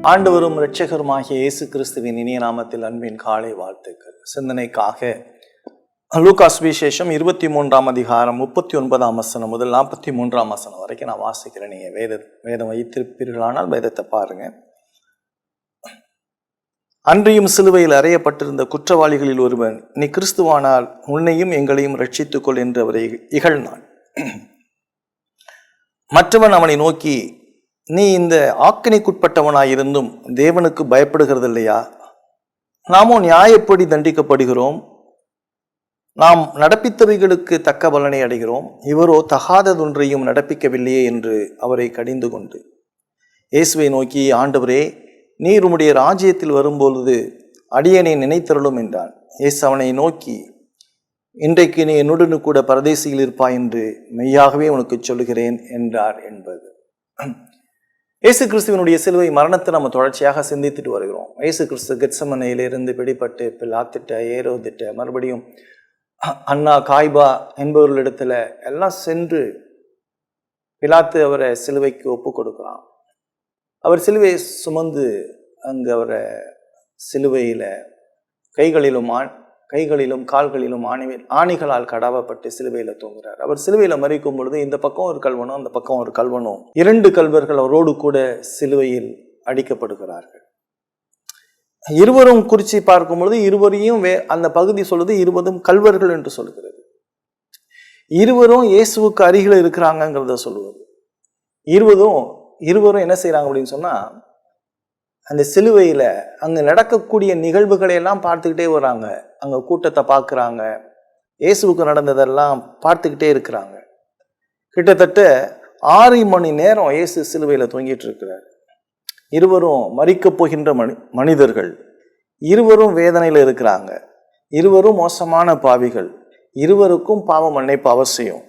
ஆண்டவரும் இரட்சகருமாகிய இயேசு கிறிஸ்துவின் இனிய நாமத்தில் அன்பின் காலை வாழ்த்துக்கள். சிந்தனைக்காக லூக்கா சுவிசேஷம் 23ஆம் அதிகாரம் 39ஆம் வசனம் முதல் 43ஆம் வசனம் வரைக்கும் நான் வாசிக்கிறேன். நீங்கள் வேதம் வைத்திருப்பீர்களானால் வேதத்தை பாருங்க. அன்றியும் சிலுவையில் அறையப்பட்டிருந்த குற்றவாளிகளில் ஒருவன், நீ கிறிஸ்துவானால் உன்னையும் எங்களையும் ரட்சித்துக்கொள் என்று அவரை இகழ்ந்தான். மற்றவன் அவனை நோக்கி, நீ இந்த ஆக்கினைக்குட்பட்டவனாயிருந்தும் தேவனுக்கு பயப்படுகிறது இல்லையா? நாமோ நியாயப்படி தண்டிக்கப்படுகிறோம், நாம் நடப்பித்தவைகளுக்கு தக்க பலனை அடைகிறோம், இவரோ தகாததொன்றையும் நடப்பிக்கவில்லையே என்று அவரை கடிந்து கொண்டு இயேசுவை நோக்கி, ஆண்டவரே, நீர் உம்முடைய ராஜ்யத்தில் வரும்பொழுது அடியனை நினைத்தருளும் என்றான். இயேசு அவனை நோக்கி, இன்றைக்கு நீ என்னுடனு கூட பரதேசியில் இருப்பாய் என்று மெய்யாகவே உனக்கு சொல்லுகிறேன் என்றார் என்பது. இயேசு கிறிஸ்துவனுடைய சிலுவை மரணத்தை நம்ம தொடர்ச்சியாக சிந்தித்துட்டு வருகிறோம். இயேசு கிறிஸ்து கெத்சமனையிலிருந்து பிடிபட்டு பிலாத்திட்ட, ஏரோதிட்ட, மறுபடியும் அண்ணா, காய்பா என்பவர்களிடத்துல எல்லாம் சென்று பிலாத்து அவரை சிலுவைக்கு ஒப்பு கொடுக்குறான். அவர் சிலுவையை சுமந்து அங்கு அவரை சிலுவையில கைகளிலும் கால்களிலும் ஆணிகளால் கடாவப்பட்டு சிலுவையில தூங்குறார். அவர் சிலுவையில மறிக்கும் பொழுது இந்த பக்கம் ஒரு கல்வனும் அந்த பக்கம் ஒரு கல்வனும், 2 கல்வர்கள் அவரோடு கூட சிலுவையில் அடிக்கப்படுகிறார்கள். இருவரும் குறிச்சி பார்க்கும் பொழுது இருவரையும் அந்த பகுதி சொல்லுது 20 கல்வர்கள் என்று சொல்லுகிறது. இருவரும் இயேசுவுக்கு அருகில் இருக்கிறாங்கிறத சொல்லுவது. இருவரும் என்ன செய்யறாங்க அப்படின்னு சொன்னா, அந்த சிலுவையில அங்க நடக்கக்கூடிய நிகழ்வுகளை எல்லாம் பார்த்துக்கிட்டே வராங்க. அங்க கூட்டத்தை பார்க்குறாங்க, இயேசுவுக்கு நடந்ததெல்லாம் பார்த்துக்கிட்டே இருக்கிறாங்க. கிட்டத்தட்ட 6 மணி நேரம் இயேசு சிலுவையில தொங்கிட்டு இருக்கிறார். இருவரும் மரிக்க போகின்ற மனிதர்கள், இருவரும் வேதனையில இருக்கிறாங்க, இருவரும் மோசமான பாவிகள், இருவருக்கும் பாவ மன்னிப்பு அவசியம்.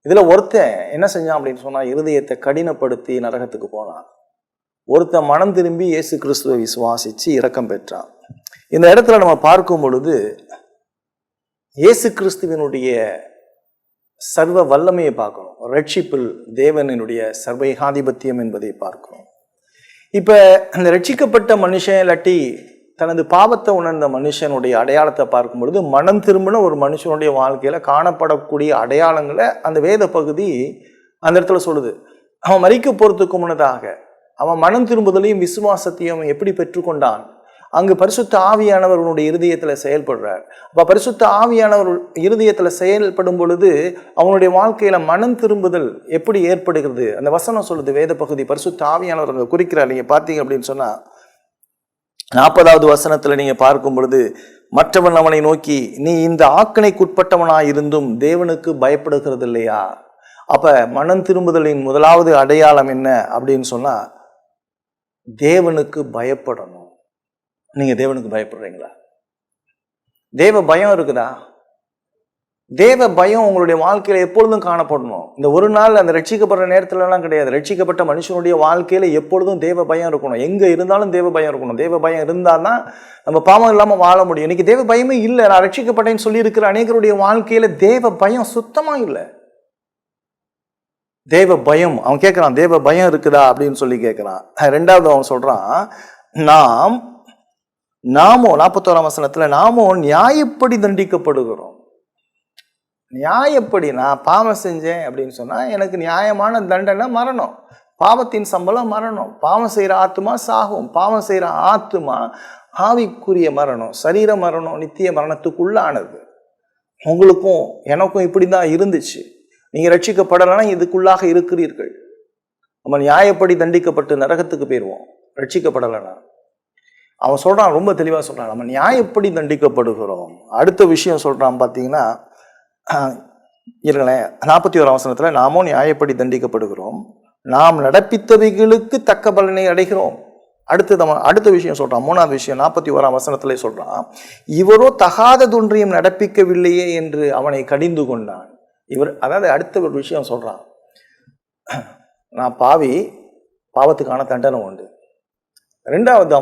இதுல ஒருத்தன் என்ன செஞ்சான் அப்படின்னு சொன்னா, இருதயத்தை கடினப்படுத்தி நரகத்துக்கு போனான். ஒருத்தன் மனம் திரும்பி இயேசு கிறிஸ்துவை விசுவாசிச்சு இரக்கம் பெற்றான். இந்த இடத்துல நம்ம பார்க்கும் பொழுது இயேசு கிறிஸ்துவனுடைய சர்வ வல்லமையை பார்க்கணும். ரட்சிப்பில் தேவனுடைய சர்வ ஏகாதிபத்தியம் என்பதை பார்க்கணும். இப்ப அந்த ரட்சிக்கப்பட்ட மனுஷன் இல்லாட்டி தனது பாவத்தை உணர்ந்த மனுஷனுடைய அடையாளத்தை பார்க்கும் பொழுது, மனம் திரும்பின ஒரு மனுஷனுடைய வாழ்க்கையில காணப்படக்கூடிய அடையாளங்களை அந்த வேத பகுதி அந்த இடத்துல சொல்லுது. அவன் மரிக்க போறதுக்கு முன்னதாக அவன் மனம் திரும்புதலையும் விசுவாசத்தையும் எப்படி பெற்றுக்கொண்டான். அங்கு பரிசுத்த ஆவியானவர் அவனுடைய இருதயத்துல செயல்படுறார். அப்ப பரிசுத்த ஆவியானவர் இருதயத்துல செயல்படும் பொழுது அவனுடைய வாழ்க்கையில மனம் திரும்புதல் எப்படி ஏற்படுகிறது அந்த வசனம் சொல்லுது. வேத பகுதி பரிசுத்த ஆவியானவர் அங்க குறிக்கிறார். நீங்க பார்த்தீங்க அப்படின்னு சொன்னா 40வது வசனத்துல நீங்க பார்க்கும் பொழுது, மற்றவன் அவனை நோக்கி, நீ இந்த ஆக்கினைக்குட்பட்டவனாயிருந்தும் தேவனுக்கு பயப்படுகிறது இல்லையா? அப்ப மனம் திரும்புதலின் முதலாவது அடையாளம் என்ன அப்படின்னு சொன்னா, தேவனுக்கு பயப்படணும். நீங்க தேவனுக்கு பயப்படுறீங்களா? தேவ பயம் இருக்குதா? தேவ பயம் உங்களுடைய வாழ்க்கையில எப்பொழுதும் காணப்படணும். இந்த ஒரு நாள் அந்த ரட்சிக்கப்படுற நேரத்துல எல்லாம் கிடையாது. ரட்சிக்கப்பட்ட மனுஷனுடைய வாழ்க்கையில எப்பொழுதும் தேவ பயம் இருக்கணும். எங்க இருந்தாலும் தேவ பயம் இருக்கணும். தேவ பயம் இருந்தால்தான் நம்ம பாவம் இல்லாம வாழ முடியும். இன்னைக்கு தேவ பயமே இல்லை. நான் ரட்சிக்கப்பட்டேன்னு சொல்லி இருக்கிற அநேகருடைய வாழ்க்கையில தேவ பயம் சுத்தமா இல்லை. தேவ பயம், அவன் கேட்கிறான், தேவ பயம் இருக்குதா அப்படின்னு சொல்லி கேட்கிறான். 2வது அவன் சொல்றான், நாமோ 41ஆம் வசனத்துல, நாமோ நியாயப்படி தண்டிக்கப்படுகிறோம். நியாயப்படி நான் பாவம் செஞ்சேன் அப்படின்னு சொன்னா எனக்கு நியாயமான தண்டனை மரணம். பாவத்தின் சம்பளம் மரணம். பாவம் செய்யற ஆத்துமா சாகும். பாவம் செய்யற ஆத்துமா ஆவிக்குரிய மரணம், சரீர மரணம், நித்திய மரணத்துக்குள்ளானது. உங்களுக்கும் எனக்கும் இப்படிதான் இருந்துச்சு. நீங்க ரட்சிக்கப்படலைன்னா இதுக்குள்ளாக இருக்கிறீர்கள். நம்ம நியாயப்படி தண்டிக்கப்பட்டு நரகத்துக்கு போயிடுவோம் ரட்சிக்கப்படலைன்னா. அவன் சொல்றான், ரொம்ப தெளிவா சொல்றான், நம்ம நியாயப்படி தண்டிக்கப்படுகிறோம். அடுத்த விஷயம் சொல்றான் பாத்தீங்கன்னா, இருங்களேன், 41ஆம் வசனத்துல, நாமோ நியாயப்படி தண்டிக்கப்படுகிறோம், நாம் நடப்பித்தவைகளுக்கு தக்க பலனை அடைகிறோம். அடுத்த விஷயம் சொல்றான், 3வது விஷயம் 41ஆம் வசனத்துல சொல்றான், இவரோ தகாததொன்றையும் நடப்பிக்கவில்லையே என்று அவனை கடிந்து கொண்டான். அதாவது அடுத்த ஒரு விஷயம் சொல்றான், நான் பாவி, பாவத்துக்கான தண்டனை உண்டு. 3வது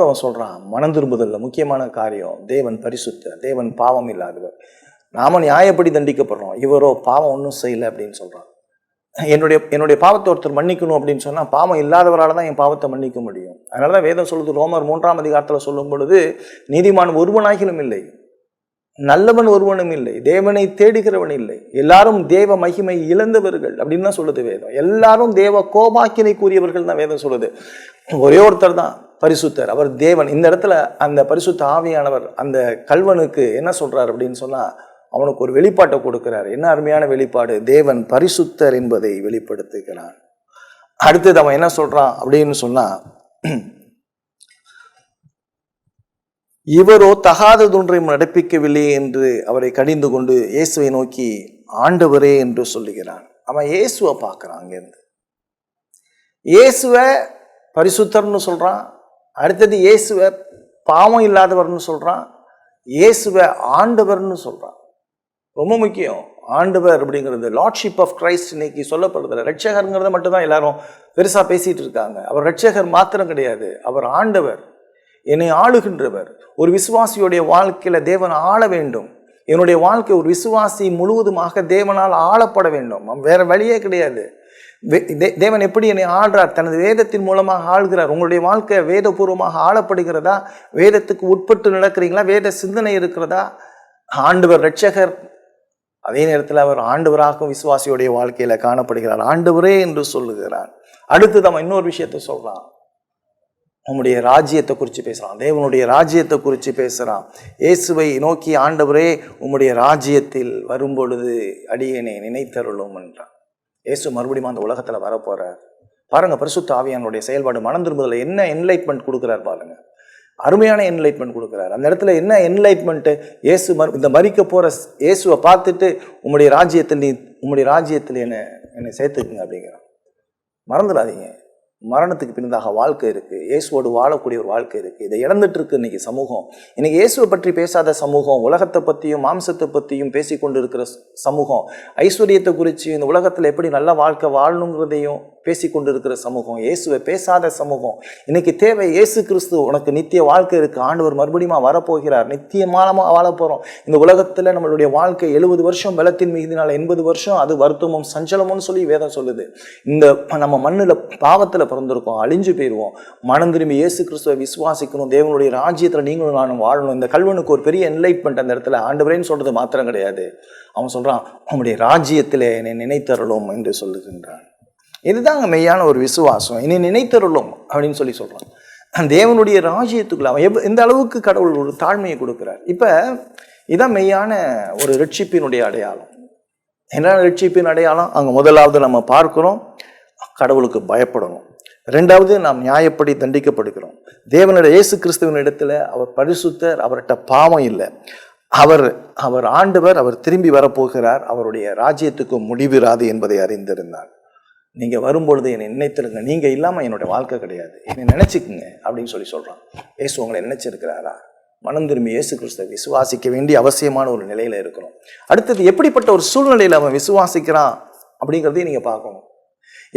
அவன் சொல்றான், மனம் திரும்புதல்ல முக்கியமான காரியம், தேவன் பரிசுத்த, தேவன் பாவம் இல்லாதவர், நாம நியாயப்படி தண்டிக்கப்படுறோம், இவரோ பாவம் ஒன்றும் செய்யல அப்படின்னு சொல்றான். என்னுடைய பாவத்தை ஒருத்தர் மன்னிக்கணும் அப்படின்னு சொன்னால் பாவம் இல்லாதவரால் தான் என் பாவத்தை மன்னிக்க முடியும். அதனால தான் வேதம் சொல்லுது, ரோமர் 3ஆம் அதிகாரத்தில் சொல்லும் பொழுது, நீதிமான் ஒருவனாகிலும் இல்லை, நல்லவன் ஒருவனும் இல்லை, தேவனை தேடுகிறவன் இல்லை, எல்லாரும் தேவ மகிமை இழந்தவர்கள் அப்படின்னு தான் சொல்லுது வேதம். எல்லாரும் தேவ கோபாக்கினை கூறியவர்கள் தான் வேதம் சொல்லுது. ஒரே ஒருத்தர் தான் பரிசுத்தர், அவர் தேவன். இந்த இடத்துல அந்த பரிசுத்த ஆவியானவர் அந்த கல்வனுக்கு என்ன சொல்றார் அப்படின்னு சொன்னா, அவனுக்கு ஒரு வெளிப்பாட்டை கொடுக்கிறார். என்ன அருமையான வெளிப்பாடு! தேவன் பரிசுத்தர் என்பதை வெளிப்படுத்துகிறான். அடுத்தது அவன் என்ன சொல்றான் அப்படின்னு சொன்னா, இவரோ தகாததொன்றை நடப்பிக்கவில்லை என்று அவரை கடிந்து கொண்டு இயேசுவை நோக்கி ஆண்டவரே என்று சொல்லுகிறான். அவன் இயேசுவை பார்க்கிறான். அங்கிருந்து இயேசுவை பரிசுத்தர்னு சொல்றான். அடுத்தது இயேசுவை பாவம் இல்லாதவர்னு சொல்றான். இயேசுவை ஆண்டவர்னு சொல்றான். ரொம்ப முக்கியம். ஆண்டவர் அப்படிங்கிறது லார்ட்ஷிப் ஆஃப் கிரைஸ்ட் இன்னைக்கு சொல்லப்படுறது. ரட்சகருங்கிறத மட்டும்தான் எல்லாரும் பெருசா பேசிட்டு இருக்காங்க. அவர் ரட்சகர் மாத்திரம் கிடையாது, அவர் ஆண்டவர், என்னை ஆளுகின்றவர். ஒரு விசுவாசியுடைய வாழ்க்கையில தேவன் ஆள வேண்டும். என்னுடைய வாழ்க்கை ஒரு விசுவாசி முழுவதுமாக தேவனால் ஆளப்பட வேண்டும். வேற வழியே கிடையாது. தேவன் எப்படி என்னை ஆள்றார்? தனது வேதத்தின் மூலமாக ஆள்கிறார். உங்களுடைய வாழ்க்கை வேதபூர்வமாக ஆளப்படுகிறதா? வேதத்துக்கு உட்பட்டு நடக்கிறீங்களா? வேத சிந்தனை இருக்கிறதா? ஆண்டவர் ரட்சகர், அதே நேரத்தில் அவர் ஆண்டவராகவும் விசுவாசியுடைய வாழ்க்கையில காணப்படுகிறார். ஆண்டவரே என்று சொல்லுகிறார். அடுத்து நம்ம இன்னொரு விஷயத்த சொல்றான். நம்முடைய ராஜ்யத்தை குறித்து பேசுறான். தேவனுடைய ராஜ்யத்தை குறித்து பேசுறான். இயேசுவை நோக்கி ஆண்டவரே உம்முடைய ராஜ்யத்தில் வரும்பொழுது அடியேனை நினைத்தருளும் என்றான். இயேசு மறுபடியும் அந்த உலகத்துல வரப்போறார். பாருங்க, பரிசுத்த ஆவியானுடைய செயல்பாடு. மனம் திரும்புதல என்ன என்லைட்மெண்ட் கொடுக்குறார் பாருங்க. அருமையான என்லைட்மெண்ட் கொடுக்குறாரு. அந்த இடத்துல என்ன என்லைட்மெண்ட்டு? இயேசு இந்த மரிக்க போற இயேசுவை பார்த்துட்டு உம்முடைய ராஜ்யத்தில் என்னை சேர்த்துக்குங்க அப்படிங்கிறான். மறந்துடாதீங்க, மரணத்துக்கு பின்னதாக வாழ்க்கை இருக்கு. இயேசுவோடு வாழக்கூடிய ஒரு வாழ்க்கை இருக்கு. இதை இழந்துட்டு இருக்கு இன்னைக்கு சமூகம். இன்னைக்கு இயேசுவை பற்றி பேசாத சமூகம், உலகத்தை பற்றியும் மாம்சத்தை பற்றியும் பேசிக்கொண்டு இருக்கிற சமூகம், ஐஸ்வர்யத்தை குறித்து இந்த உலகத்துல எப்படி நல்ல வாழ்க்கை வாழணுங்கிறதையும் பேசிக்கொண்டு இருக்கிற சமூகம், இயேசுவை பேசாத சமூகம். இன்னைக்கு தேவை இயேசு கிறிஸ்து. உனக்கு நித்திய வாழ்க்கை இருக்கு. ஆண்டவர் மறுபடியும் வரப்போகிறார். நித்தியமாக வாழ போறோம். இந்த உலகத்துல நம்மளுடைய வாழ்க்கை 70 வருஷம் பலத்தின் மீதினால 80 வருஷம் அது வருத்தமும் சஞ்சலமும் சொல்லி வேதம் சொல்லுது. இந்த நம்ம மண்ணுல பாவத்துல பிறந்திருக்கோம், அழிஞ்சு போயிடுவோம். மனம் திரும்பி இயேசு கிறிஸ்துவை விசுவாசிக்கணும். தேவனுடைய ராஜ்யத்துல நீங்களும் நானும் வாழணும். இந்த கல்வனுக்கு ஒரு பெரிய என்லைட்மெண்ட் அந்த இடத்துல. ஆண்டவரேன்னு சொல்றது மாத்திரம் கிடையாது, அவன் சொல்றான் அவனுடைய ராஜ்யத்திலே என்னை நினைத்தருளும் என்று சொல்லுகின்றான். இதுதாங்க மெய்யான ஒரு விசுவாசம். என்னை நினைத்தருளும் அப்படின்னு சொல்றான். தேவனுடைய ராஜ்யத்துக்குள்ள அவன் எந்த அளவுக்கு கடவுள் ஒரு தாழ்மையை கொடுக்கிறார். இப்ப இதான் மெய்யான ஒரு ரட்சிப்பினுடைய அடையாளம். என்ன ரட்சிப்பின் அடையாளம்? அங்க முதலாவது நம்ம பார்க்கிறோம், கடவுளுக்கு பயப்படணும். இரண்டாவது, நாம் நியாயப்படி தண்டிக்கப்படுகிறோம். தேவனுடைய இயேசு கிறிஸ்துவின் இடத்துல அவர் பரிசுத்தர், அவர்கிட்ட பாவம் இல்லை. அவர் ஆண்டவர், அவர் திரும்பி வரப்போகிறார். அவருடைய ராஜ்யத்துக்கு முடிவிராது என்பதை அறிந்திருந்தார். நீங்க வரும்பொழுது என்னை நினைத்திருங்க, நீங்க இல்லாம என்னோட வாழ்க்கை கிடையாது, என்னை நினைச்சுக்குங்க அப்படின்னு சொல்றான். இயேசு உங்களை நினைச்சிருக்கிறாரா? மனம் திரும்பி இயேசு கிறிஸ்துவை விசுவாசிக்க வேண்டிய அவசியமான ஒரு நிலையில இருக்கணும். அடுத்தது, எப்படிப்பட்ட ஒரு சூழ்நிலையில அவன் விசுவாசிக்கிறான் அப்படிங்கிறதையும் நீங்க பார்க்கணும்.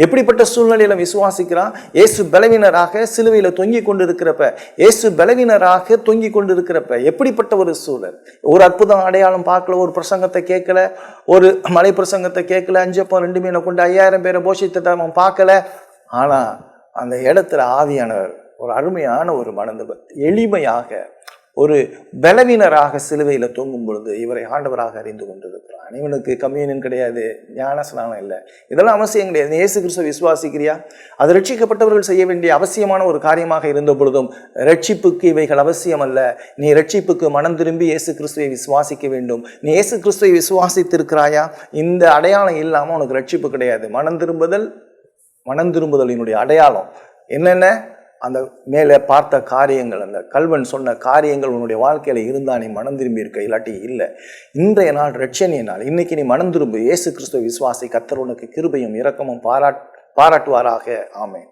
எப்படிப்பட்ட சூழ்நிலையில விசுவாசிக்கிறான்? இயேசு பலவீனராக சிலுவையில தொங்கி கொண்டு இருக்கிறப்ப, எப்படிப்பட்ட ஒரு சூழல்? ஒரு அற்புதம் அடையாளம் பார்க்கல, ஒரு பிரசங்கத்தை கேட்கல, ஒரு மலை பிரசங்கத்தை கேட்கல, 5 அப்பம் 2 மீனை கொண்டு 5000 பேரை போஷித்ததை அவன் பார்க்கல. ஆனா அந்த இடத்துல ஆவியானவர் ஒரு அருமையான ஒரு எளிமையாக ஒரு பலவீனராக சிலுவையில தொங்கும் பொழுது இவரை ஆண்டவராக அறிந்து கொண்டிருக்கிறான். இவனுக்கு கம்யூனியன் கிடையாது, ஞான ஸ்நானம் இல்லை, இதெல்லாம் அவசியம் கிடையாது. இயேசு கிறிஸ்துவை விசுவாசிக்கிறியா? அது ரட்சிக்கப்பட்டவர்கள் செய்ய வேண்டிய அவசியமான ஒரு காரியமாக இருந்த பொழுதும் ரட்சிப்புக்கு இவைகள் அவசியம் அல்ல. நீ ரட்சிப்புக்கு மனம் திரும்பி இயேசு கிறிஸ்துவை விசுவாசிக்க வேண்டும். நீ இயேசு கிறிஸ்துவை விசுவாசித்திருக்கிறாயா? இந்த அடையாளம் இல்லாம உனக்கு ரட்சிப்பு கிடையாது. மனம் திரும்புதலினுடைய அடையாளம் என்னென்ன? அந்த மேலே பார்த்த காரியங்கள், அந்த கல்வன் சொன்ன காரியங்கள் உன்னுடைய வாழ்க்கையில இருந்தா நீ மனம் திரும்பி இருக்க, இல்லாட்டி இல்லை. இன்றைய நாள் ரட்சணிய நாள். இன்னைக்கு நீ மனம் திரும்பு, இயேசு கிறிஸ்துவை விசுவாசி. கர்த்தர் உனக்கு கிருபையும் இரக்கமும் பாராட்டுவாராக. ஆமென்.